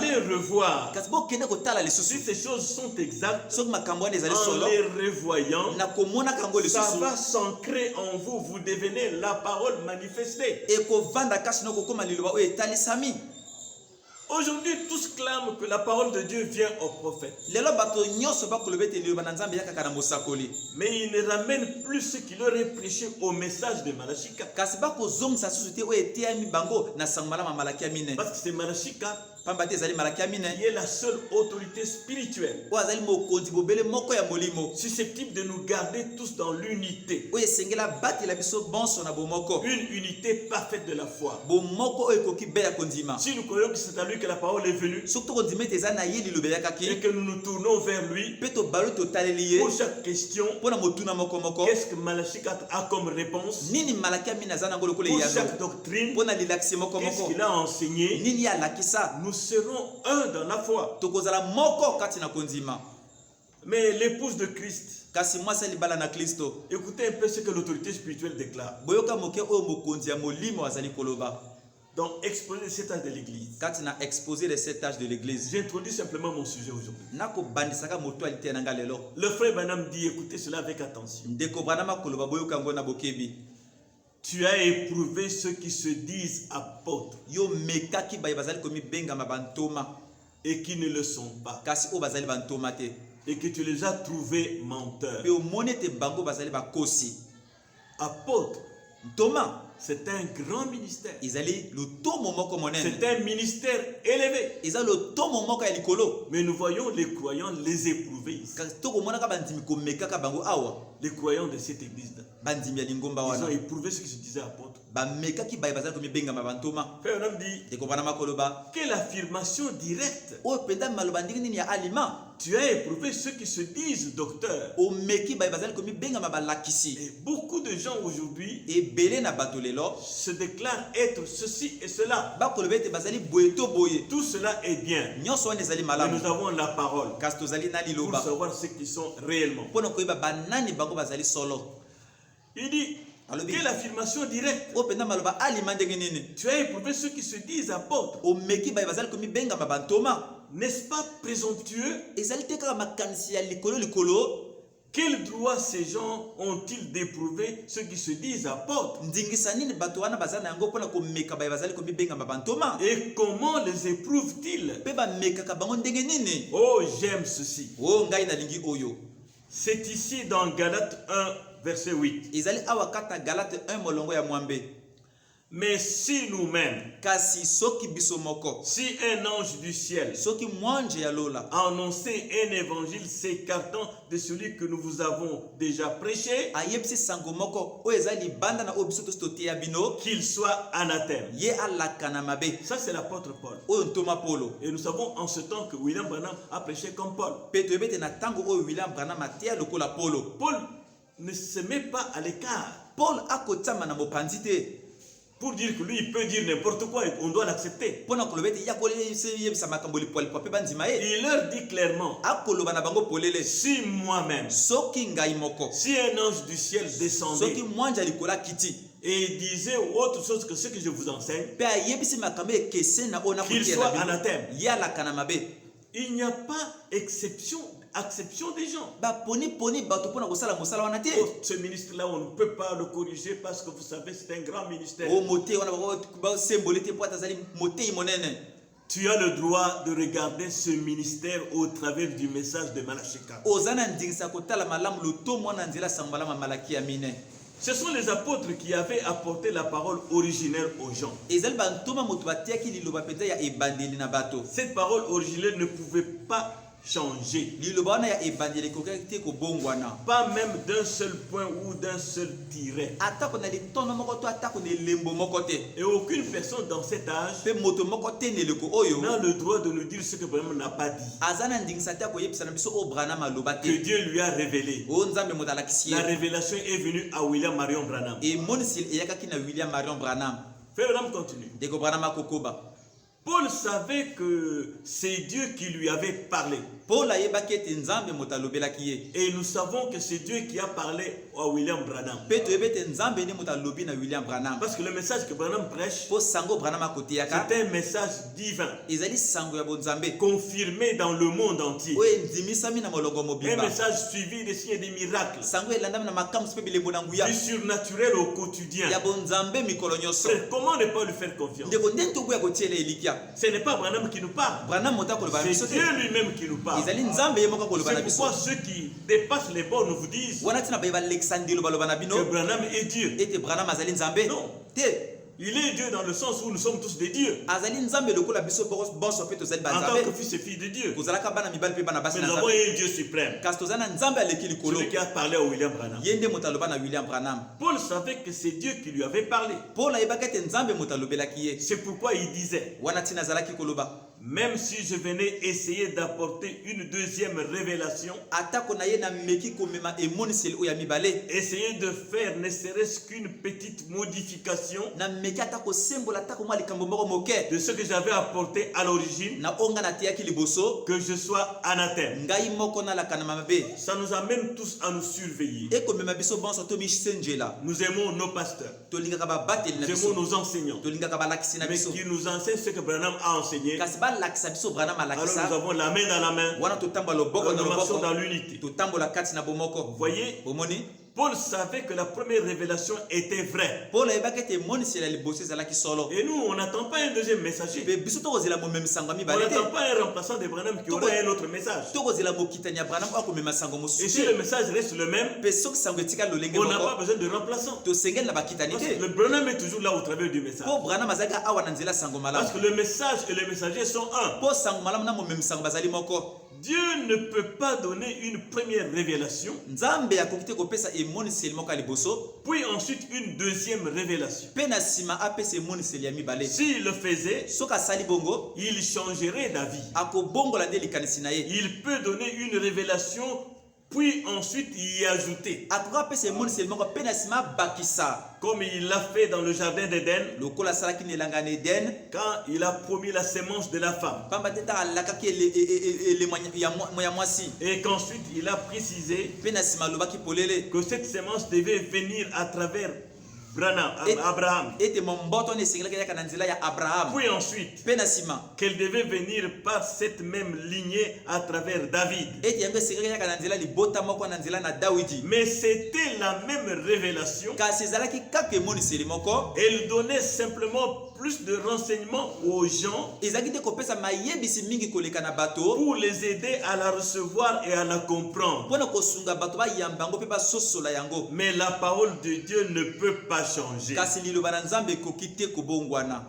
allez revoir si ces choses sont exactes. En les revoyant, ça va s'ancrer en vous. Vous devenez la parole manifestée. Aujourd'hui, tous clament que la parole de Dieu vient au prophète. Mais ils ne ramènent plus ce qui leur est prêché au message de Malachika. Parce que c'est Malachika qui est la seule autorité spirituelle susceptible de nous garder tous dans l'unité. Une unité parfaite de la foi. Si nous croyons que c'est à lui que la parole est venue et que nous nous tournons vers lui pour chaque question, qu'est-ce que Malachika a comme réponse? Pour chaque doctrine, qu'est-ce qu'il a enseigné? Nous serons un dans la foi. Mais l'épouse de Christ, écoutez un peu ce que l'autorité spirituelle déclare. Donc, exposer les 7 âges de l'église. J'introduis simplement mon sujet aujourd'hui. Le frère Branham dit, écoutez cela avec attention. Tu as éprouvé ceux qui se disent apôtres et qui ne le sont pas. Et que tu les as trouvés menteurs. Apôtres, c'est un grand ministère. C'est un ministère élevé. Mais nous voyons les croyants les éprouver ici. Les croyants de cette église-là, ils ont éprouvé ce qui se disait apôtre. Frère, on dit, quelle affirmation directe. Tu as éprouvé ceux qui se disent docteurs. Et beaucoup de gens aujourd'hui se déclarent être ceci et cela. Tout cela est bien. Mais nous avons la parole pour savoir ce qu'ils sont réellement. Il dit, quelle affirmation directe. Tu as éprouvé ceux qui se disent apôtres. N'est-ce pas présomptueux? Quel droit ces gens ont-ils d'éprouver ceux qui se disent apôtres? Et comment les éprouvent-ils? Oh, j'aime ceci. C'est ici dans Galates 1, verset 8. Mais si nous-mêmes, si un ange du ciel annonçait un évangile s'écartant de celui que nous vous avons déjà prêché, qu'il soit anathème. Ça, c'est l'apôtre Paul. Et nous savons en ce temps que William Branham a prêché comme Paul. Paul ne se met pas à l'écart. Pour dire que lui, il peut dire n'importe quoi et on doit l'accepter. Il leur dit clairement, si moi-même, si un ange du ciel descendait et disait autre chose que ce que je vous enseigne, qu'il soit anathème. Il n'y a pas acception des gens. Ce ministre-là, on ne peut pas le corriger parce que vous savez, c'est un grand ministère. Tu as le droit de regarder ce ministère au travers du message de Malachika. Ce sont les apôtres qui avaient apporté la parole originelle aux gens. Cette parole originelle ne pouvait pas changer. liloba wana ya ebandeli ekoki te kobongwana Pas même d'un seul point ou d'un seul tiret. atako na litondo moko to atako na elembo moko te Et aucune personne dans cet âge mpe moto moko te na eleko oyo n'a le droit de nous dire ce que Branham n'a pas dit. aza na ndingisa te akoyebisa na biso oyo branham aloba Que te Dieu lui a révélé. oyo nzambe moto alakisi La ye révélation est venue à William Marion Branham. emoniseli eyakaki na william marion branham Frère Branham continue. ndeko branham akokoba Paul savait que c'est Dieu qui lui avait parlé. paul ayebaki ete nzambe moto alobelaki ye Et nous savons que c'est Dieu qui a parlé à William Branham. mpe toyebi ete nzambe nde moto alobi na william branham Parce que le message que Branham prêche, mpo sango branham akoteyaka c'est un message divin, ezali sango ya bonzambe confirmé dans le monde entier. oyo endimisami na molongo Un mobimba message suivi des signes et des miracles, sango elandami na makambo mpe bilembo na nguya du surnaturel au quotidien. ya bonzambe mikolo nyonso Frère, comment ne pas lui faire confiance? ndeko ndeni tokoya kotiela elikia Ce n'est pas Branham qui nous parle, branham moto akoloba na biso c'est te Dieu lui-même qui nous parle. ezali nzambe ye moko akoloba na C'est biso pourquoi ceux qui dépassent les bornes vous disent wana ntina baye balekisa ndelo baloba na que bino Branham est Dieu. ete branham azali nzambe Non. te Il est Dieu dans le sens où nous sommes tous des dieux, azali nzambe lokola biso bonso mpe tozali en tant banzambe que fils et filles de Dieu. kozalaka bana mibali mpe bana basi Mais na nous avons nzambe un Dieu suprême, kasi toza na nzambe aleki likolo celui qui a parlé à William Branham. ye nde moto aloba na william branham Paul savait que c'est Dieu qui lui avait parlé. paul ayebaki ete nzambe moto alobelaki ye C'est pourquoi il disait, wana ntina azalaki koloba même si je venais essayer d'apporter une deuxième révélation, atako na ye nameki komema emoniseli oyo ya mibale essayer de faire ne serait-ce qu'une petite modification nameki ata kosembola atako mwa likambo moko moke de ce que j'avais apporté à l'origine, na oyo nga nateyaki liboso que je sois anathème. ngai moko nalaka na mabe Ça nous amène tous à nous surveiller. ekomema biso bonso tomisenjela Nous aimons nos pasteurs, tolingaka babateli na nous aimons biso nos enseignants, tolingaka balakisi na mais biso qui nous enseignent ce que Branham a enseigné. kasi balakisa biso branham Alors nous alakisa avons la main dans la main, wana totambola loboko alors na nous marchons loboko dans l'unité. totambola kati na bomoko Vous voyez, bomoni Paul savait que la première révélation était vraie. paul ayebaki ete emoniseli ya liboso ezalaki solo Et nous, on n'attend pas un deuxième messager. mpe biso tokozela momemisango ya On mibale te n'attend pas un remplaçant de Branham qui aura un autre message. tokozela mokitani ya branham oyo akomema sango Et mosusu si te le message reste le même, mpe soki sango etikali lolenge on n'a pas moko besoin de remplaçant. tosengeli na bakitani Parce que te le Branham est toujours là au travers du message. mpo branham azalaki awa na nzela sango malamu Parce que le message et le messager sont un. mpo sango malamu na momemisango bazali moko Dieu ne peut pas donner une première révélation, nzambe akoki te kopesa emoniseli moko ya liboso puis ensuite une deuxième révélation. mpe na nsima apesa emoniseli ya mibale S'il le faisait, soki asali bongo il changerait d'avis. akobongola nde likanisi na ye Il peut donner une révélation, puis ensuite y ajouter. akoki apesa emoniseli moko mpe na nsima abakisa Comme il l'a fait dans le jardin d'Éden, lokola asalaki na elanga na eden quand il a promis la sémence de la femme. pamba te ntango alakaki elemo ya mwasi Et qu'ensuite il a précisé mpe na nsima alobaki polele que cette sémence devait venir à travers Abraham. ete momboto wana esengelaki eyaka na nzela ya abrahamu Puis ensuite, mpe na nsima qu'elle devait venir par cette même lignée à travers David. ete yango esengelaki eyaka na nzela libota moko na nzela na dawidi Mais c'était la même révélation. kasi ezalaki kaka emoniseli moko Elle donnait simplement plus de renseignements aux gens ezalaki te kopesa mayebisi mingi koleka na bato pour les aider à la recevoir et à la comprendre. mpona kosunga bato bayamba yango mpe basosola yango Mais la parole de Dieu ne peut pas changer. kasi liloba na nzambe ekoki te kobongwana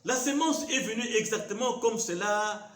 La sémence est venue exactement comme cela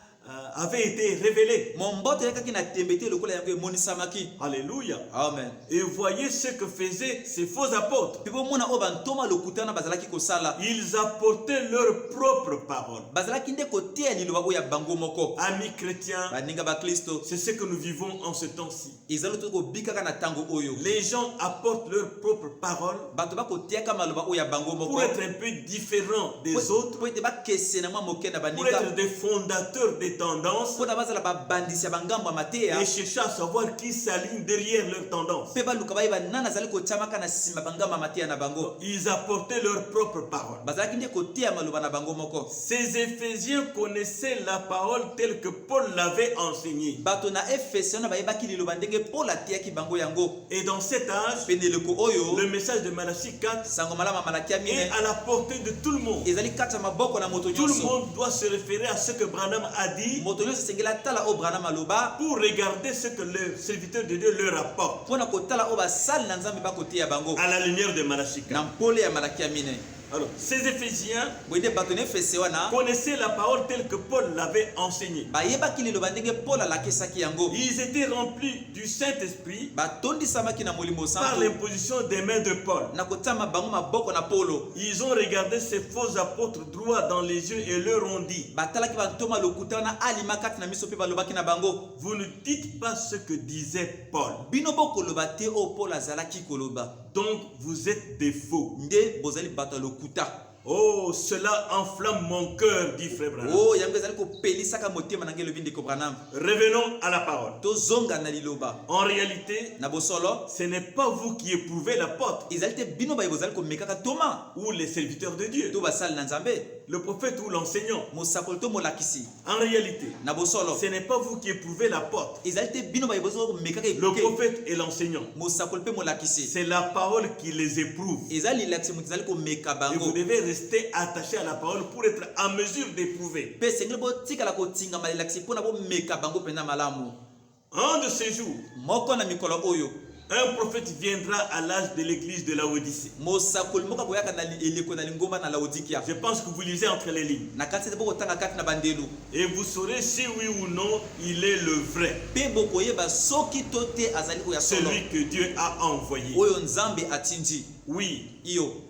avait été révélé. momboto eyakaki na tembe te lokola yango emonisamaki Alléluia. amen Et voyez ce que faisaient ces faux apôtres. mpe bomona oyo bantoma lokuta wana bazalaki kosala Ils apportaient leur propre parole. bazalaki nde koteya liloba oyo ya bango moko Amis chrétiens, baninga baklisto c'est ce que nous vivons en ce temps-ci. ezali to kobikaka na ntango oyo Les gens apportent leur propre parole bato bakoteyaka maloba oyo ya bango pour moko être un peu différents des autres, po ete bakesena mwa moke na pour baninga être des fondateurs des tendances mpona bazala babandisi ya bangambo ya mateya et chercher à savoir qui s'aligne derrière leurs tendances. mpe baluka bayeba nani azali kotiamaka na nsima bangambo ya mateya na bango Ils apportaient leur propre parole. bazalaki nde koteya maloba na bango moko Ces Éphésiens connaissaient la parole telle que Paul l'avait enseignée. bato na efeso wana bayebaki liloba ndenge paul ateyaki bango yango Et dans cet âge, mpe na eleko oyo le message de Malachie 4 sango malamu ya malaki ya est mine à la portée de tout le monde. ezali kati ya maboko na moto Tout le nyonso monde doit se référer à ce que Branham a dit moto nyonso esengeli atala oyo branham aloba pour regarder ce que le serviteur de Dieu leur apporte mpona kotala oyo basali na nzambe bakoteya bango à la lumière de Malachie 4. na mpole ya malaki ya mine Alors, ces Éphésiens boyede bato na efese wana connaissaient la parole telle que Paul l'avait enseignée. bayebaki liloba ndenge Paul alakisaki yango. Ils étaient remplis du Saint-Esprit batondisamaki na molimo par santo l'imposition des mains de Paul. na kotiama bango maboko na Paulo. Ils ont regardé ces faux apôtres droit dans les yeux et leur ont dit: batalaki bantoma lokuta wana alima kati na miso mpe balobaki na bango, vous ne dites pas ce que disait Paul, bino bokoloba te oyo Paul azalaki koloba, donc vous êtes des faux. nde bozali bato ya lokuta. Oh, cela enflamme mon cœur, dit Frère Branham. Oh, yango ezali kopelisaka motema na ngai elobi ndeko Branham. Revenons à la parole. Tozonga na liloba. En réalité, Na bosolo ce n'est pas vous qui éprouvez l'apôtre ezali te bino baye bozali komekaka toma ou les serviteurs de Dieu, to basali na nzambe le prophète ou l'enseignant. mosakoli to molakisi. En réalité, Na bosolo ce n'est pas vous qui éprouvez l'apôtre, ezali te bino baye bozali komekaka le ekuke prophète et l'enseignant. mosakoli mpe molakisi. C'est la parole qui les éprouve. ezali lilakisi moto ezali komeka Et vous bango devez rester attaché à la parole pour être en mesure d'éprouver. mpe esengeli botikala kotingama lilakisi mpona bomeka bango mpenza malamu. Un de ces jours, Moko na mikolo oyo un prophète viendra à l'âge de l'église de Laodicée. mosakoli moko akoyaka na eleko na lingomba na Laodikia. Je pense que vous lisez entre les lignes. Na kati te bokotanga kati na bandelu Et vous saurez si oui ou non il est le vrai, mpe bokoyeba soki to te azali oyo ya solo celui que Dieu a envoyé. oyo nzambe atindi Oui, iyo.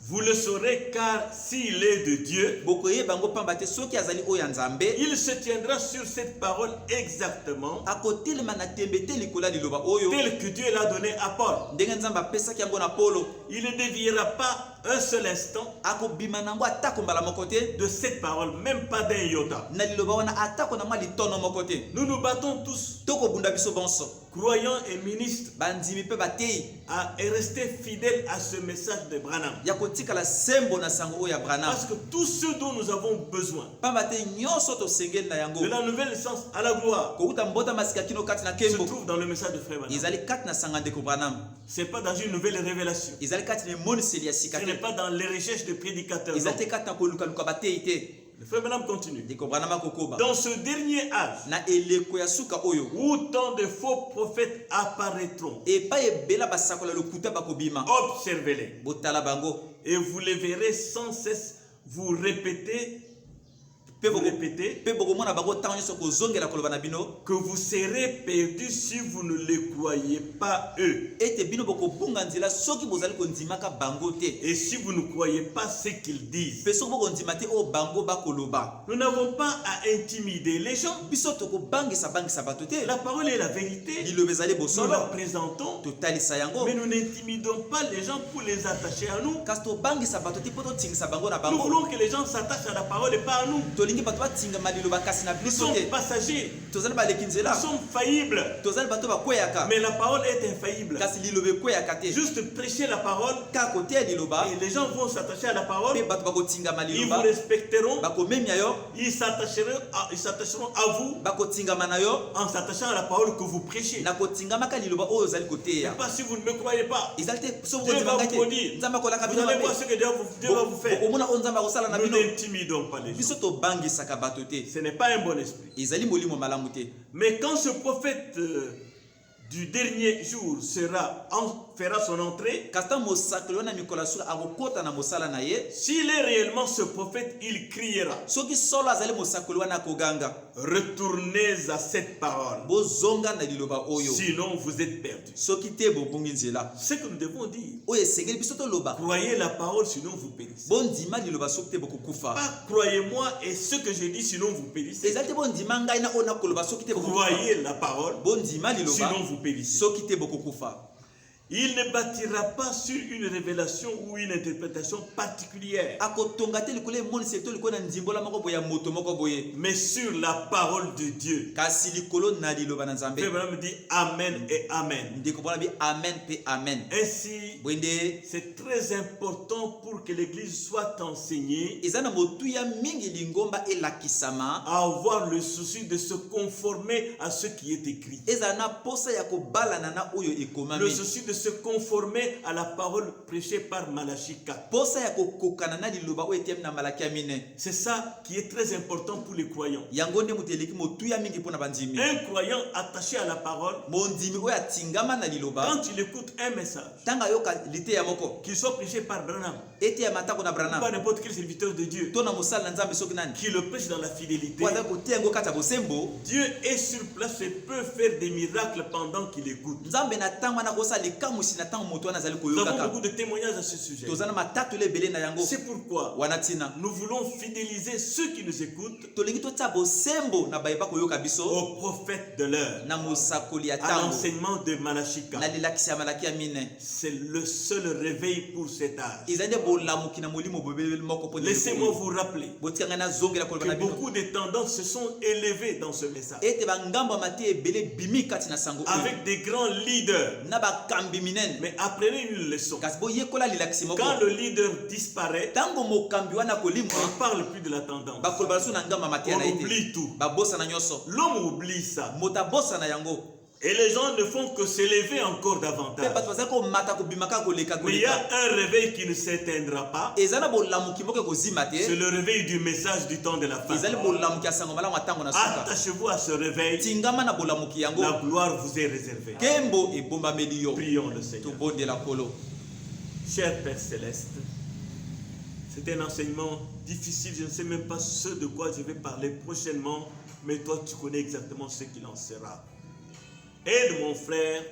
vous le saurez car s'il est de Dieu, bokoyeba ngo pamba te soki azali oyo ya nzambe il se tiendra sur cette parole exactement akotelema na tembe te likolo ya liloba oyo telle que Dieu l'a donnée à Paul. ndenge nzambe apesaki yango na Polo. Il ne déviera pas un seul instant akobima nango atako mbala moko te de cette parole, même pas d'un iota. na liloba wana atako na mwa litono moko te. Nous nous battons tous, tokobunda biso bonso croyants et ministres, bandimi mpe batei à rester fidèles à ce message de Branham. ya kotikala sembo na sango oyo ya Branham Parce que tout ce dont nous avons besoin, pamba te nyonso tosengeli na yango de la nouvelle naissance à la gloire, kouta mbota masika kino kati na se kembo trouve dans le message de Frère Branham. ezali kati na sanga ndeko Branham, Ce n'est pas dans une nouvelle révélation. ezali kati na emoniseli ya sika Ce n'est te, pas dans les recherches de prédicateurs. ezali Non. te kati na kolukaluka batei te. Le Frère Branham continue. ndeko Branham akokoba Dans ce dernier âge, na eleko ya suka oyo où tant de faux prophètes apparaîtront, epai ebela basakola lokuta bakobima, observez-les. botala bango Et vous les verrez sans cesse vous répéter, mpe vous boko- répétez mpe bokomona bango ntango nyonso kozongela koloba na bino que vous serez perdus si vous ne les croyez pas eux. ete bino bokobunga nzela soki bozali kondimaka bango te, Et si vous ne croyez pas ce qu'ils disent. mpe soki bokondima te oyo bango bakoloba. Nous n'avons pas à intimider les gens. biso tokobangisa bato te. La parole est la vérité. liloba ezali Nous la bosolo présentons, totalisa yango, mais nous n'intimidons pas les gens pour les attacher à nous. kasi tobangisa bato te mpo totingisa bango na Nous bango. voulons que les gens s'attachent à la parole et pas à nous. tolingi bato batingama liloba kasi na Nous biso sommes te. passagers, tozali baleki nous nzela, sommes faillibles, tozali bato bakweyaka, mais la parole est infaillible. kasi liloba ekweyaka te. Juste prêcher la parole kaka koteya liloba et les gens vont s'attacher à la parole, mpe bato bakotingama ils vous liloba, respecteront, bakomemia yo, ils s'attacheront à vous bakotingama na yo en s'attachant à la parole que vous prêchez. na kotingamaka liloba oyo ozali Mais koteya. pas si vous ne me croyez pas. ezali te so Dieu va bokondimaka vous maudire. te, nzambe akolaka Vous bino allez voir mabe. ce que Dieu va vous faire. bokomona oyo nzambe akosala na Nous bino. n'intimidons pas les gens. biso tobangisaka bato te, Ce n'est pas un bon esprit. ezali molimo malamu te. Mais quand ce prophète du dernier jour fera son entrée, kasi ntango mosakoli wana mikolo ya suka akokɔta na mosala na ye, s'il est réellement ce prophète, il criera: soki solo azali mosakoli wana akoganga, retournez à cette parole, bozonga na liloba oyo, sinon vous êtes perdus. soki te bobungi nzela. Ce que nous devons dire, oyo esengeli biso toloba, croyez la parole, sinon vous périssez. bondima liloba soki te bokokufa. Pas croyez-moi et ce que je dis, sinon vous périssez. ezali te bondima ngai na oyo nakoloba soki te bokokufa. Croyez la parole, bondima liloba sinon vous périssez. soki te bokokufa. Il ne bâtira pas sur une révélation ou une interprétation particulière, akotonga te likolo emoniseli to likolo na ndimbola moko boye ya moto moko boye, mais sur la parole de Dieu. kasi likolo na liloba na nzambe. Frère Branham dit Amen et Amen. ndeko mpona bi amen mpe amen. Ainsi, bwende c'est très important pour que l'Église soit enseignée eza na motuya mingi lingomba elakisama, à avoir le souci de se conformer à ce qui est écrit. ezala na posa ya kobalana na oyo Le ekomami, souci de se conformer à la parole prêchée par Malachie 4. Posa ya kokokana na liloba oyo etiam na Malaki ya mine. C'est ça qui est très important pour les croyants. Yango nde muteleki motuya mingi pona bandimi. Un croyant attaché à la parole, Mondimi oyo atingama na liloba. quand il écoute un message, Tanga yoka lite ya moko. qu'il soit prêché par Branham, Eti ya matako na ou Branham. par n'importe quel serviteur de Dieu, Tona musala nzambe soki nani. qui le prêche dans la fidélité, Kwa za kotia ngo kata bosembo. Dieu est sur place et peut faire des miracles pendant qu'il écoute. Nzambe na tanga na kosa likamusi na tanga moto wana zali Nous avons koyoka. beaucoup de témoignages à ce sujet. Tozana matatu le belé na yango. C'est pourquoi Wanatina. nous voulons fidéliser ceux qui nous écoutent Tolingi totia bosembo na bayeba koyoka biso. aux prophètes de l'heure, Na musakoli ya à tango. l'enseignement de Malachie Na 4. lilakisi ya Malaki ya mine. C'est le seul réveil pour cet âge. Izande bolamuki na molimo bobele moko pone. Laissez-moi vous rappeler Botika ngana zongela ko que bana bino. beaucoup de tendances se sont élevées dans ce message. Ete bangamba mate ebele bimi kati na sango. Avec des grands leaders. Na ba kambi minene. Mais apprenez une leçon. Kasi bo yekola lilakisi moko. Quand le leader disparaît, Tango mokambi wana on kolimwa. ne parle plus de la tendance. Ba kolba su na ngamba mate na On ete. oublie tout. Ba bosa na nyoso. L'homme oublie ça. Mota bosa na yango. Et les gens ne font que s'élever encore Pe davantage. bato bazali komata kobimaka koleka Mais il y a koleka. un réveil qui ne s'éteindra pas. Eza na bolamuki moko kozima C'est te. le réveil du message du temps de la fin. Ezali bolamuki ya sango malamu atango na suka. Attachez-vous à ce réveil. Tingama na bolamuki yango. La gloire vous est réservée. Kembo ebombameli yo. Prions le Seigneur. Tobondela kolo. Cher Père Céleste, c'est un enseignement difficile. Je ne sais même pas ce de quoi je vais parler prochainement. Mais toi, tu connais exactement ce qu'il en sera. Aide mon frère,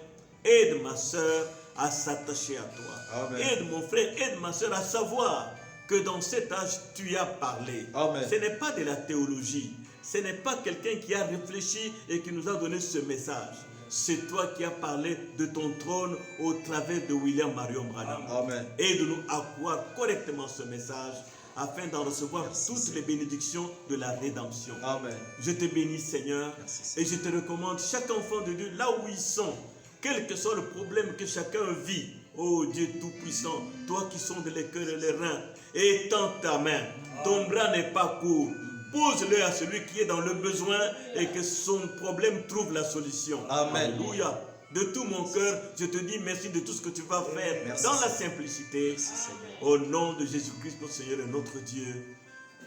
aide ma soeur à s'attacher à toi. Amen. Aide mon frère, aide ma soeur à savoir que dans cet âge, tu as parlé. Amen. Ce n'est pas de la théologie. Ce n'est pas quelqu'un qui a réfléchi et qui nous a donné ce message. C'est toi qui as parlé de ton trône au travers de William Marion Branham. Amen. Aide-nous à croire correctement ce message afin d'en recevoir toutes les bénédictions de la rédemption. Amen. Je te bénis, Seigneur, Merci, et je te recommande chaque enfant de Dieu là où ils sont, quel que soit le problème que chacun vit. Oh Dieu Tout-Puissant, toi qui sondes les cœurs et les reins, étends ta main, ton bras n'est pas court. Pose-le à celui qui est dans le besoin et que son problème trouve la solution. Amen. Alléluia. De tout mon cœur, je te dis merci de tout ce que tu vas faire Merci, dans la Seigneur. simplicité. Merci, Seigneur. Au nom de Jésus-Christ, notre Seigneur et notre Dieu.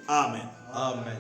Amen. Amen.